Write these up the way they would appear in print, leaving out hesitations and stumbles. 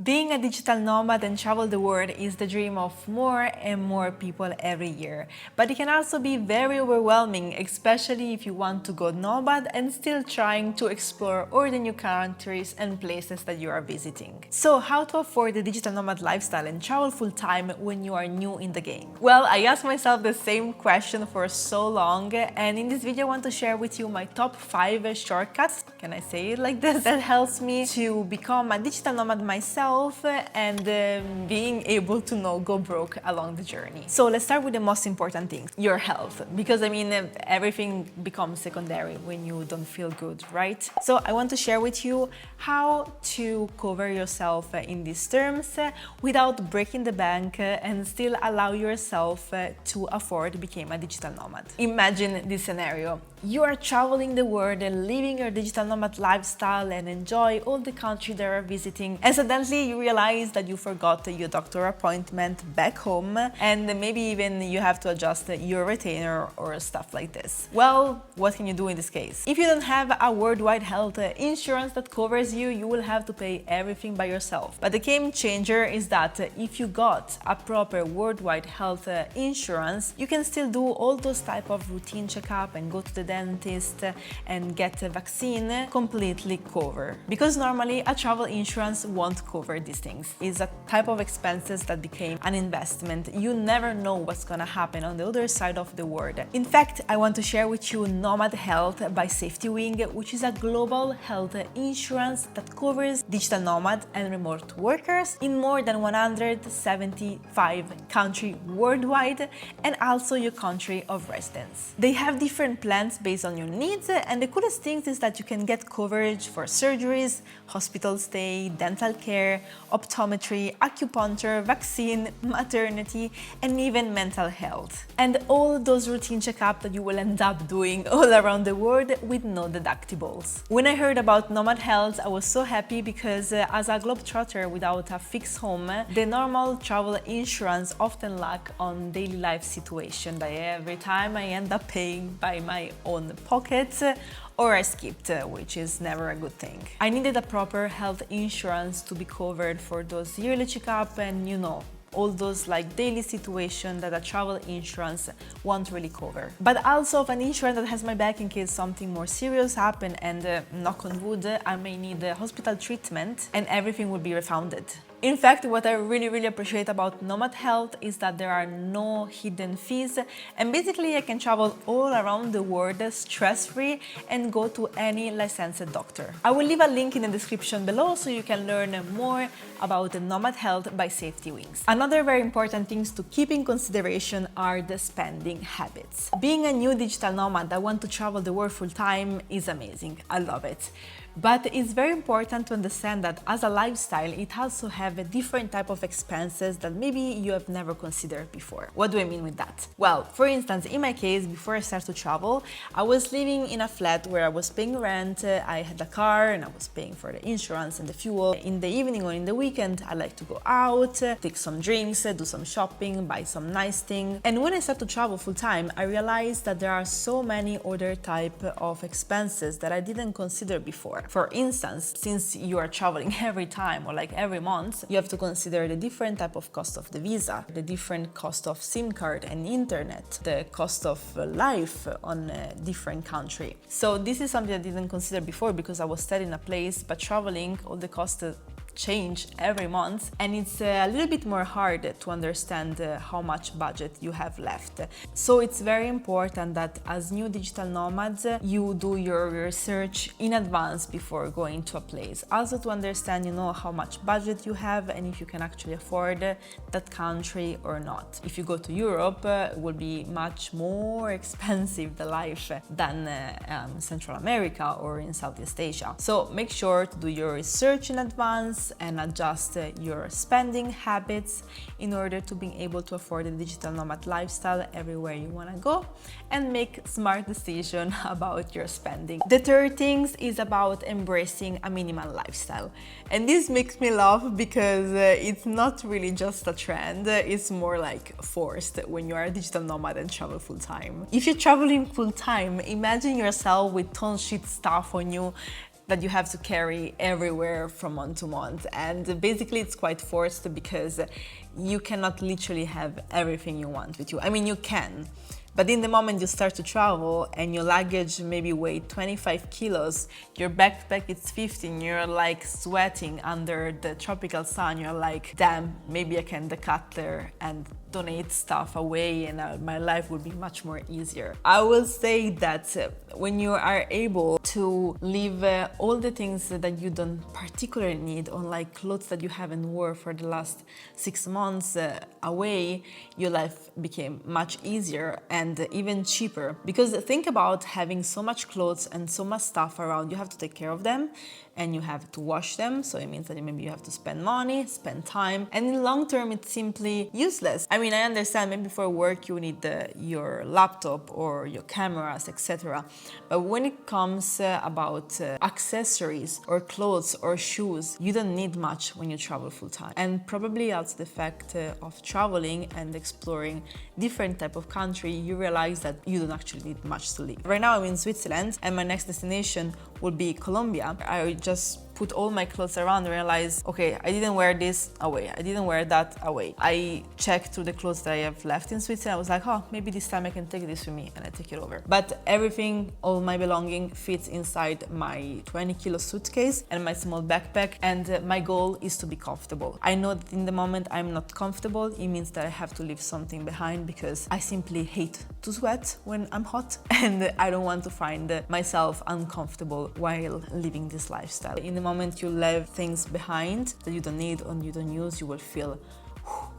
Being a digital nomad and travel the world is the dream of more and more people every year. But it can also be very overwhelming, especially if you want to go nomad and still trying to explore all the new countries and places that you are visiting. So how to afford the digital nomad lifestyle and travel full-time when you are new in the game? Well, I asked myself the same question for so long, and in this video I want to share with you my top 5 shortcuts, can I say it like this, that helps me to become a digital nomad myself and being able to not go broke along the journey. So let's start with the most important thing, your health, because I mean everything becomes secondary when you don't feel good, right? So I want to share with you how to cover yourself in these terms without breaking the bank and still allow yourself to afford to become a digital nomad. Imagine this scenario. You are traveling the world and living your digital nomad lifestyle and enjoy all the countries that you are visiting, and suddenly you realize that you forgot your doctor appointment back home, and maybe even you have to adjust your retainer or stuff like this. Well, what can you do in this case? If you don't have a worldwide health insurance that covers you, you will have to pay everything by yourself. But the game changer is that if you got a proper worldwide health insurance, you can still do all those type of routine checkup and go to the dentist and get a vaccine completely covered. Because normally a travel insurance won't cover these things. It's a type of expenses that became an investment. You never know what's gonna happen on the other side of the world. In fact, I want to share with you Nomad Health by SafetyWing, which is a global health insurance that covers digital nomad and remote workers in more than 175 countries worldwide, and also your country of residence. They have different plans based on your needs, and the coolest thing is that you can get coverage for surgeries, hospital stay, dental care, optometry, acupuncture, vaccine, maternity, and even mental health. And all those routine checkups that you will end up doing all around the world with no deductibles. When I heard about Nomad Health, I was so happy because as a globetrotter without a fixed home, the normal travel insurance often lack on daily life situation that every time I end up paying by my own pocket, or I skipped, which is never a good thing. I needed a proper health insurance to be covered for those yearly checkup and all those like daily situation that a travel insurance won't really cover. But also of an insurance that has my back in case something more serious happen and knock on wood, I may need hospital treatment and everything will be refunded. In fact, what I really appreciate about Nomad Health is that there are no hidden fees, and basically I can travel all around the world stress-free and go to any licensed doctor. I will leave a link in the description below so you can learn more about the Nomad Health by SafetyWings. Another very important things to keep in consideration are the spending habits. Being a new digital nomad that want to travel the world full-time is amazing. I love it. But it's very important to understand that as a lifestyle, it also have a different type of expenses that maybe you have never considered before. What do I mean with that? Well, for instance, in my case, before I started to travel, I was living in a flat where I was paying rent, I had a car and I was paying for the insurance and the fuel. In the evening or in the weekend, I like to go out, take some drinks, do some shopping, buy some nice things. And when I started to travel full time, I realized that there are so many other type of expenses that I didn't consider before. For instance, since you are traveling every time or like every month, you have to consider the different type of cost of the visa, the different cost of SIM card and internet, the cost of life on a different country. So this is something I didn't consider before because I was staying in a place, but traveling, all the costs change every month, and it's a little bit more hard to understand how much budget you have left. So it's very important that as new digital nomads, you do your research in advance before going to a place. Also to understand, how much budget you have and if you can actually afford that country or not. If you go to Europe, it will be much more expensive, the life, than Central America or in Southeast Asia. So make sure to do your research in advance and adjust your spending habits in order to be able to afford a digital nomad lifestyle everywhere you want to go and make smart decisions about your spending. The third thing is about embracing a minimal lifestyle. And this makes me laugh because it's not really just a trend, it's more like forced when you are a digital nomad and travel full-time. If you're traveling full-time, imagine yourself with ton shit stuff on you, that you have to carry everywhere from month to month. And basically it's quite forced because you cannot literally have everything you want with you. I mean, you can, but in the moment you start to travel and your luggage maybe weigh 25 kilos, your backpack is 15, you're like sweating under the tropical sun, you're like, damn, maybe I can declutter and donate stuff away and my life would be much more easier. I will say that when you are able to leave all the things that you don't particularly need, on like clothes that you haven't worn for the last 6 months away, your life became much easier and even cheaper. Because think about having so much clothes and so much stuff around, you have to take care of them and you have to wash them, so it means that maybe you have to spend money, spend time, and in long term it's simply useless. I mean, I understand maybe for work you need your laptop or your cameras, etc. But when it comes about accessories or clothes or shoes, you don't need much when you travel full time. And probably also the fact of traveling and exploring different type of country, you realize that you don't actually need much to live. Right now I'm in Switzerland and my next destination will be Colombia. I just put all my clothes around and realize, okay, I didn't wear this, away. I didn't wear that, away. I checked through the clothes that I have left in Switzerland. I was like, oh, maybe this time I can take this with me, and I take it over. But everything, all my belonging fits inside my 20-kilo suitcase and my small backpack, and my goal is to be comfortable. I know that in the moment I'm not comfortable, it means that I have to leave something behind because I simply hate to sweat when I'm hot and I don't want to find myself uncomfortable while living this lifestyle. In the moment you leave things behind that you don't need or you don't use, you will feel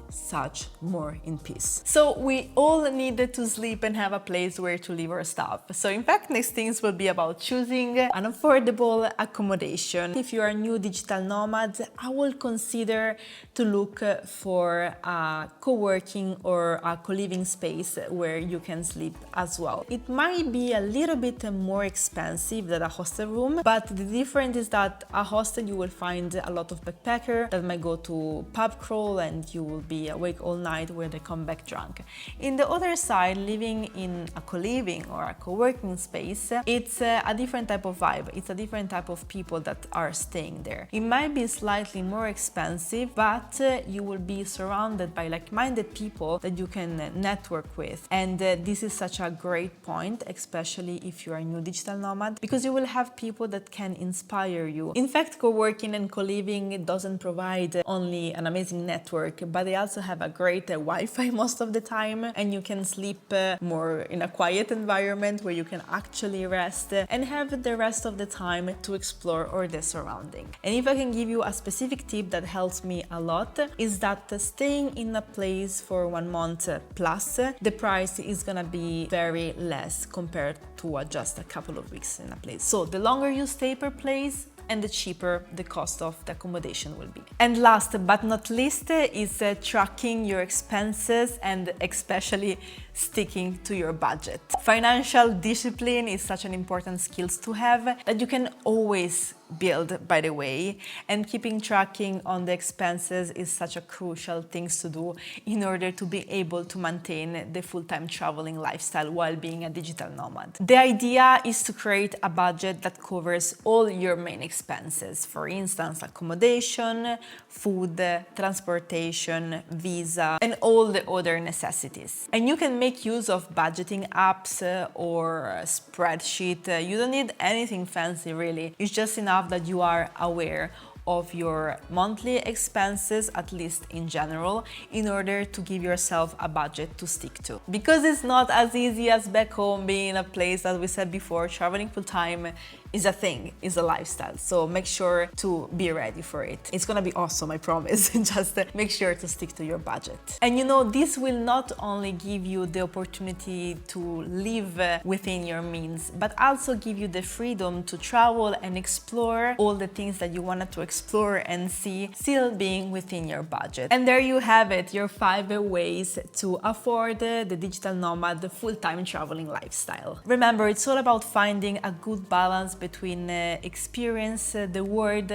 such more in peace. So we all needed to sleep and have a place where to leave our stuff. So in fact, next things will be about choosing an affordable accommodation. If you are a new digital nomad, I will consider to look for a co-working or a co-living space where you can sleep as well. It might be a little bit more expensive than a hostel room, but the difference is that a hostel you will find a lot of backpacker that might go to pub crawl and you will be awake all night where they come back drunk. In the other side, living in a co-living or a co-working space, it's a different type of vibe. It's a different type of people that are staying there. It might be slightly more expensive, but you will be surrounded by like-minded people that you can network with. And this is such a great point, especially if you're a new digital nomad, because you will have people that can inspire you. In fact, co-working and co-living doesn't provide only an amazing network, but they also have a great Wi-Fi most of the time, and you can sleep more in a quiet environment where you can actually rest and have the rest of the time to explore all the surrounding. And if I can give you a specific tip that helps me a lot, is that staying in a place for 1 month plus, the price is gonna be very less compared to just a couple of weeks in a place. So the longer you stay per place, and the cheaper the cost of the accommodation will be. And last but not least is tracking your expenses and especially sticking to your budget. Financial discipline is such an important skill to have that you can always build, by the way, and keeping tracking on the expenses is such a crucial thing to do in order to be able to maintain the full-time traveling lifestyle while being a digital nomad. The idea is to create a budget that covers all your main expenses, for instance, accommodation, food, transportation, visa, and all the other necessities. And you can make use of budgeting apps or a spreadsheet. You don't need anything fancy really. It's just enough that you are aware of your monthly expenses, at least in general, in order to give yourself a budget to stick to. Because it's not as easy as back home, being in a place, as we said before, traveling full time is a thing, is a lifestyle. So make sure to be ready for it. It's gonna be awesome, I promise. Just make sure to stick to your budget. And you know, this will not only give you the opportunity to live within your means, but also give you the freedom to travel and explore all the things that you wanted to explore and see, still being within your budget. And there you have it, your 5 ways to afford the digital nomad full-time traveling lifestyle. Remember, it's all about finding a good balance between experience the world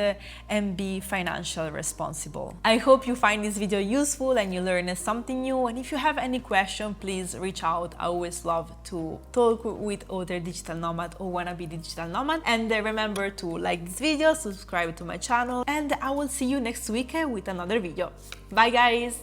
and be financially responsible. I hope you find this video useful and you learn something new, and if you have any question, please reach out. I always love to talk with other digital nomad or wanna be digital nomad. And remember to like this video, subscribe to my channel, and I will see you next week with another video. Bye guys!